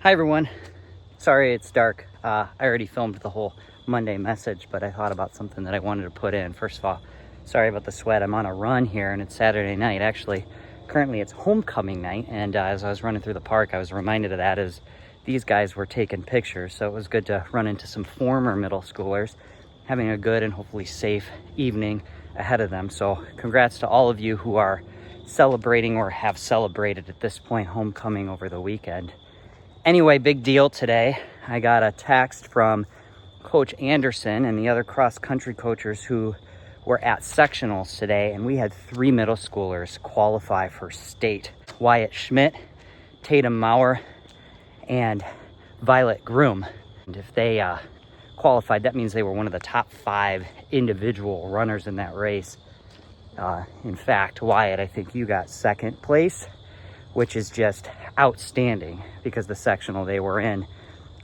Hi everyone. Sorry it's dark. I already filmed the whole Monday message, but I thought about something that I wanted to put in. First of all, sorry about the sweat. I'm on a run here and it's Saturday night. Actually, currently it's homecoming night, and as I was running through the park, I was reminded of that as these guys were taking pictures. So it was good to run into some former middle schoolers having a good and hopefully safe evening ahead of them. So congrats to all of you who are celebrating or have celebrated at this point homecoming over the weekend. Anyway, big deal today. I got a text from Coach Anderson and the other cross-country coaches who were at sectionals today, and we had 3 middle schoolers qualify for state. Wyatt Schmidt, Tatum Maurer, and Violet Groom. And if they qualified, that means they were one of the top 5 individual runners in that race. In fact, Wyatt, I think you got second place, which is just outstanding because the sectional they were in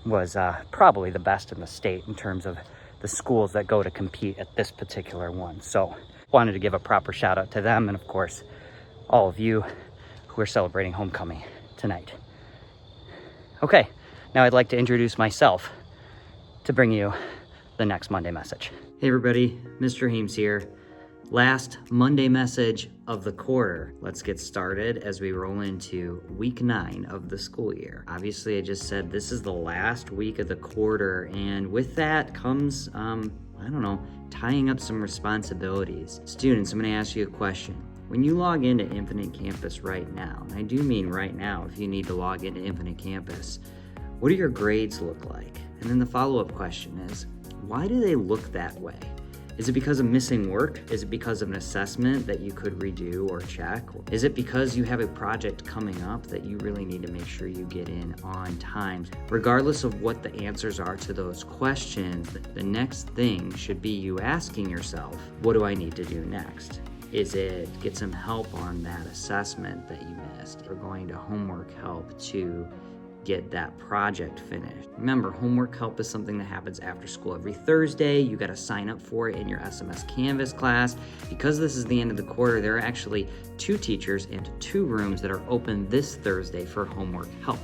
was probably the best in the state in terms of the schools that go to compete at this particular one. So wanted to give a proper shout out to them, and of course all of you who are celebrating homecoming tonight. Okay, now I'd like to introduce myself to bring you the next Monday message. Hey everybody, Mr. Heems here. Last Monday message of the quarter. Let's get started as we roll into week 9 of the school year. Obviously, I just said this is the last week of the quarter, and with that comes, tying up some responsibilities. Students, I'm going to ask you a question. When you log into Infinite Campus right now, and I do mean right now if you need to log into Infinite Campus, what do your grades look like? And then the follow-up question is, why do they look that way? Is it because of missing work? Is it because of an assessment that you could redo or check? Is it because you have a project coming up that you really need to make sure you get in on time? Regardless of what the answers are to those questions, the next thing should be you asking yourself, what do I need to do next? Is it get some help on that assessment that you missed? Or going to homework help to get that project finished. Remember, homework help is something that happens after school every Thursday. You got to sign up for it in your SMS Canvas class. Because this is the end of the quarter, there are actually 2 teachers and 2 rooms that are open this Thursday for homework help.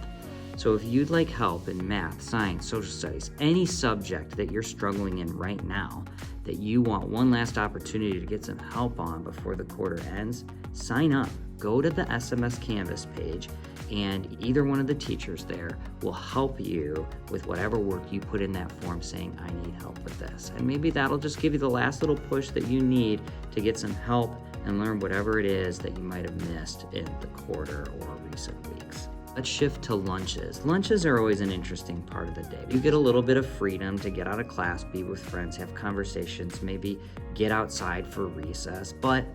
So if you'd like help in math, science, social studies, any subject that you're struggling in right now, that you want one last opportunity to get some help on before the quarter ends, sign up. Go to the SMS Canvas page, and either one of the teachers there will help you with whatever work you put in that form saying, I need help with this. And maybe that'll just give you the last little push that you need to get some help and learn whatever it is that you might have missed in the quarter or recent weeks. Let's shift to lunches. Lunches are always an interesting part of the day. You get a little bit of freedom to get out of class, be with friends, have conversations, maybe get outside for recess, but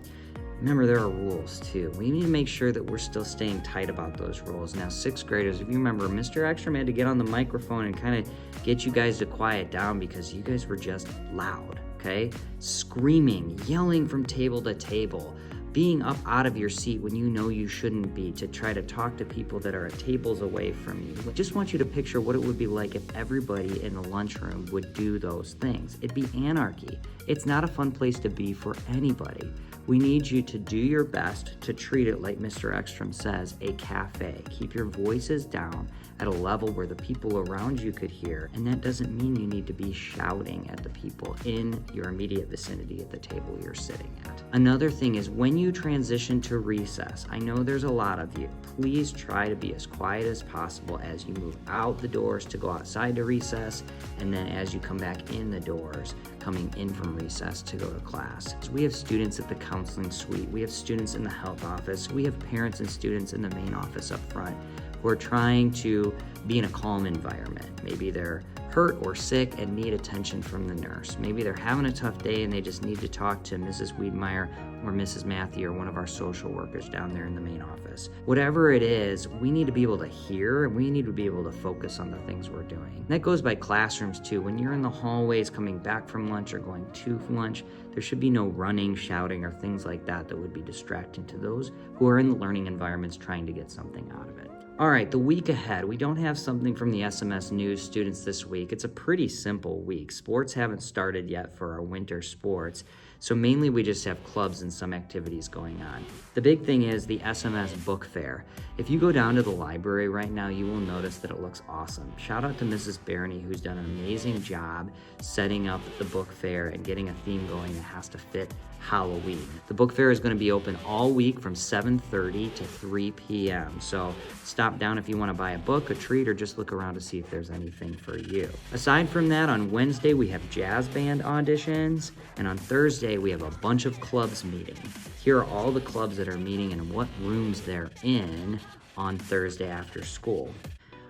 remember, there are rules too. We need to make sure that we're still staying tight about those rules. Now, 6th graders, if you remember, Mr. Ekstrom had to get on the microphone and kind of get you guys to quiet down because you guys were just loud, okay? Screaming, yelling from table to table, being up out of your seat when you know you shouldn't be to try to talk to people that are at tables away from you. I just want you to picture what it would be like if everybody in the lunchroom would do those things. It'd be anarchy. It's not a fun place to be for anybody. We need you to do your best to treat it like Mr. Ekstrom says, a cafe. Keep your voices down at a level where the people around you could hear, and that doesn't mean you need to be shouting at the people in your immediate vicinity at the table you're sitting at. Another thing is when you transition to recess, I know there's a lot of you, please try to be as quiet as possible as you move out the doors to go outside to recess, and then as you come back in the doors, coming in from recess to go to class. So we have students at the counseling suite, we have students in the health office, we have parents and students in the main office up front who are trying to be in a calm environment. Maybe they're hurt or sick and need attention from the nurse. Maybe they're having a tough day and they just need to talk to Mrs. Wiedmeyer or Mrs. Matthew or one of our social workers down there in the main office. Whatever it is, we need to be able to hear and we need to be able to focus on the things we're doing. And that goes by classrooms too. When you're in the hallways coming back from lunch or going to lunch, there should be no running, shouting, or things like that that would be distracting to those who are in the learning environments trying to get something out of it. All right, the week ahead, we don't have something from the SMS News students this week. It's a pretty simple week. Sports haven't started yet for our winter sports. So mainly we just have clubs and some activities going on. The big thing is the SMS book fair. If you go down to the library right now, you will notice that it looks awesome. Shout out to Mrs. Barney, who's done an amazing job setting up the book fair and getting a theme going that has to fit Halloween. The book fair is going to be open all week from 7:30 to 3 p.m. So stop down if you want to buy a book, a treat, or just look around to see if there's anything for you. Aside from that, on Wednesday we have jazz band auditions, and on Thursday we have a bunch of clubs meeting. Here are all the clubs that are meeting and what rooms they're in on Thursday after school.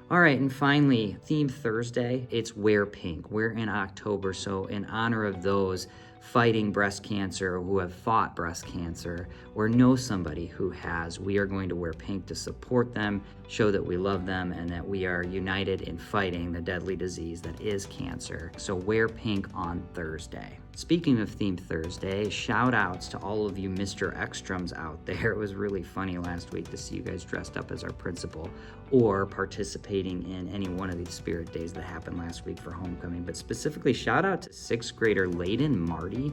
All right, and finally, Theme Thursday, it's Wear Pink. We're in October, so in honor of those fighting breast cancer or who have fought breast cancer or know somebody who has, we are going to wear pink to support them, show that we love them, and that we are united in fighting the deadly disease that is cancer. So wear pink on Thursday. Speaking of Theme Thursday, shout outs to all of you Mr. Extrums out there. It was really funny last week to see you guys dressed up as our principal or participating in any one of these spirit days that happened last week for homecoming. But specifically, shout out to 6th grader Layden Marty.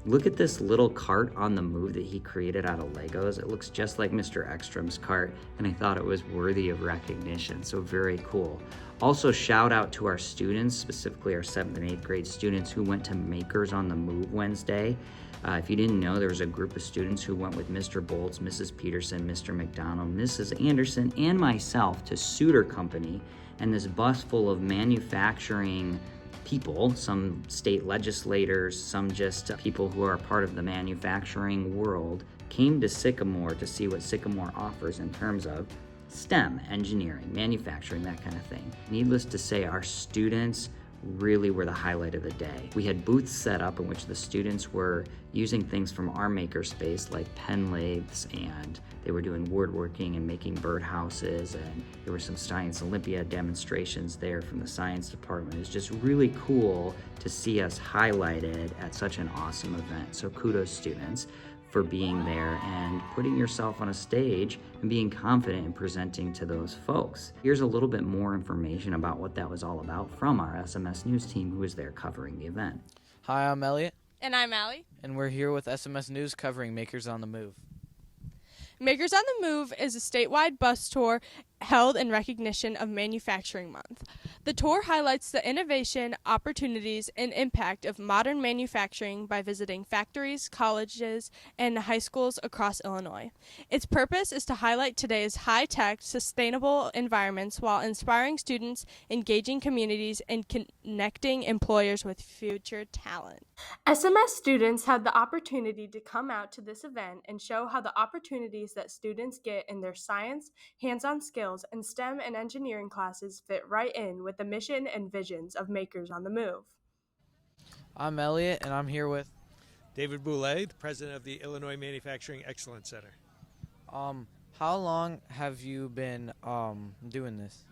Look at this little cart on the move that he created out of Legos. It looks just like Mr. Ekstrom's cart, and I thought it was worthy of recognition, so very cool. Also, shout out to our students, specifically our 7th and 8th grade students who went to Makers on the Move Wednesday. If you didn't know, there was a group of students who went with Mr. Bolts, Mrs. Peterson, Mr. McDonald, Mrs. Anderson, and myself to Suter Company, and this bus full of manufacturing people, some state legislators, some just people who are part of the manufacturing world, came to Sycamore to see what Sycamore offers in terms of STEM, engineering, manufacturing, that kind of thing. Needless to say, our students really were the highlight of the day. We had booths set up in which the students were using things from our makerspace like pen lathes, and they were doing woodworking and making birdhouses, and there were some Science Olympiad demonstrations there from the science department. It was just really cool to see us highlighted at such an awesome event. So kudos, students, for being there and putting yourself on a stage and being confident in presenting to those folks. Here's a little bit more information about what that was all about from our SMS News team who was there covering the event. Hi, I'm Elliot. And I'm Allie. And we're here with SMS News covering Makers on the Move. Makers on the Move is a statewide bus tour held in recognition of Manufacturing Month. The tour highlights the innovation, opportunities, and impact of modern manufacturing by visiting factories, colleges, and high schools across Illinois. Its purpose is to highlight today's high-tech, sustainable environments while inspiring students, engaging communities, and connecting employers with future talent. SMS students had the opportunity to come out to this event and show how the opportunities that students get in their science, hands-on skills, and STEM and engineering classes fit right in with the mission and visions of Makers on the Move. I'm Elliot, and I'm here with David Boulay, the president of the Illinois Manufacturing Excellence Center. how long have you been doing this?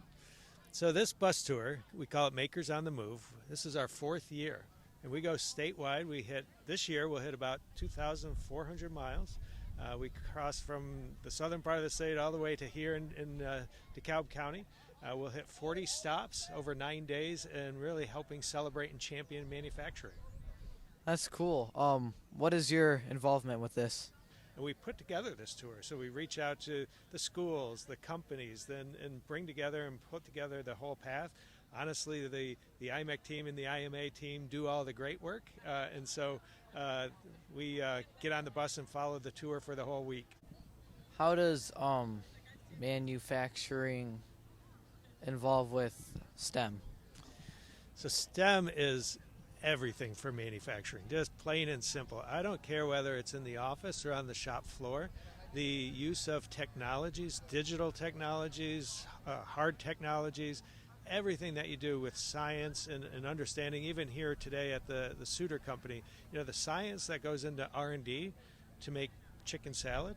So this bus tour, we call it Makers on the Move. This is our 4th year, and we go statewide. This year we'll hit about 2,400 miles. We cross from the southern part of the state all the way to here in DeKalb County. We'll hit 40 stops over 9 days and really helping celebrate and champion manufacturing. That's cool. What is your involvement with this? And we put together this tour, so we reach out to the schools, the companies, and bring together and put together the whole path. Honestly, the IMEC team and the IMA team do all the great work, and so we get on the bus and follow the tour for the whole week. How does manufacturing involve with STEM? So STEM is everything for manufacturing, just plain and simple. I don't care whether it's in the office or on the shop floor. The use of technologies, digital technologies, hard technologies, everything that you do with science and understanding, even here today at the Suter Company, the science that goes into R&D to make chicken salad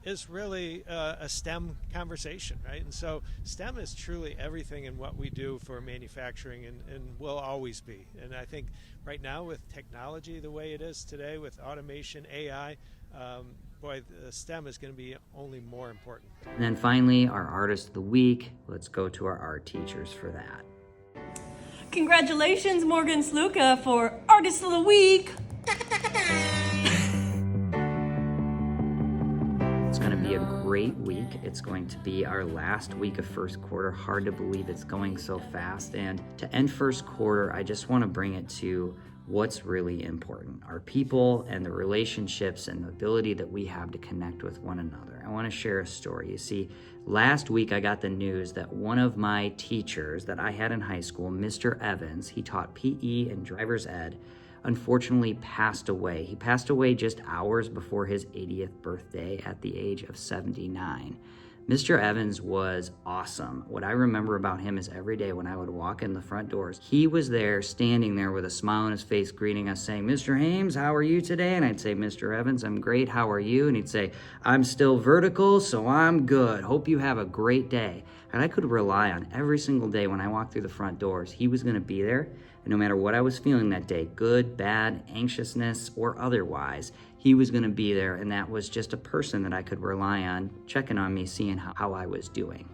is really a STEM conversation, right? And so STEM is truly everything in what we do for manufacturing and will always be. And I think right now with technology the way it is today, with automation, AI, the STEM is going to be only more important. And then finally, our Artist of the Week. Let's go to our art teachers for that. Congratulations, Morgan Sluka, for Artist of the Week. be a great week. It's going to be our last week of first quarter. Hard to believe it's going so fast. And to end first quarter, I just want to bring it to what's really important, our people and the relationships and the ability that we have to connect with one another. I want to share a story. You see, last week I got the news that one of my teachers that I had in high school, Mr. Evans, he taught PE and driver's ed, unfortunately passed away. He passed away just hours before his 80th birthday at the age of 79. Mr. Evans was awesome. What I remember about him is every day when I would walk in the front doors, he was there, standing there with a smile on his face, greeting us, saying, "Mr. Hames, how are you today?" And I'd say, "Mr. Evans, I'm great. How are you?" And he'd say, "I'm still vertical, so I'm good. Hope you have a great day." And I could rely on every single day when I walked through the front doors, he was going to be there. And no matter what I was feeling that day, good, bad, anxiousness, or otherwise, he was going to be there. And that was just a person that I could rely on, checking on me, seeing how I was doing.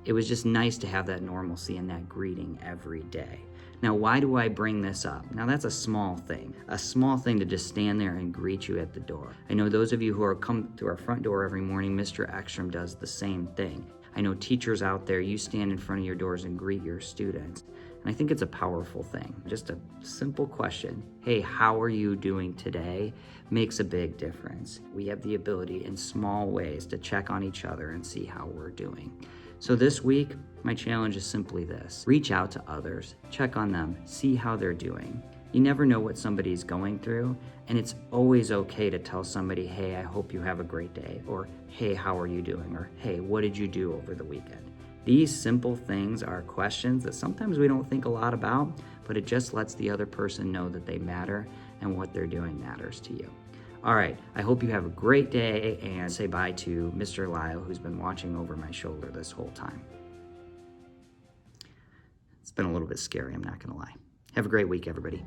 It was just nice to have that normalcy and that greeting every day. Now, why do I bring this up? Now, that's a small thing to just stand there and greet you at the door. I know those of you who are come to our front door every morning, Mr. Ekstrom does the same thing. I know teachers out there, you stand in front of your doors and greet your students. And I think it's a powerful thing. Just a simple question, "Hey, how are you doing today?" makes a big difference. We have the ability in small ways to check on each other and see how we're doing. So this week, my challenge is simply this: reach out to others, check on them, see how they're doing. You never know what somebody's going through, and it's always okay to tell somebody, "Hey, I hope you have a great day," or "Hey, how are you doing?" or "Hey, what did you do over the weekend?" These simple things are questions that sometimes we don't think a lot about, but it just lets the other person know that they matter and what they're doing matters to you. All right, I hope you have a great day, and say bye to Mr. Lyle, who's been watching over my shoulder this whole time. It's been a little bit scary, I'm not gonna lie. Have a great week, everybody.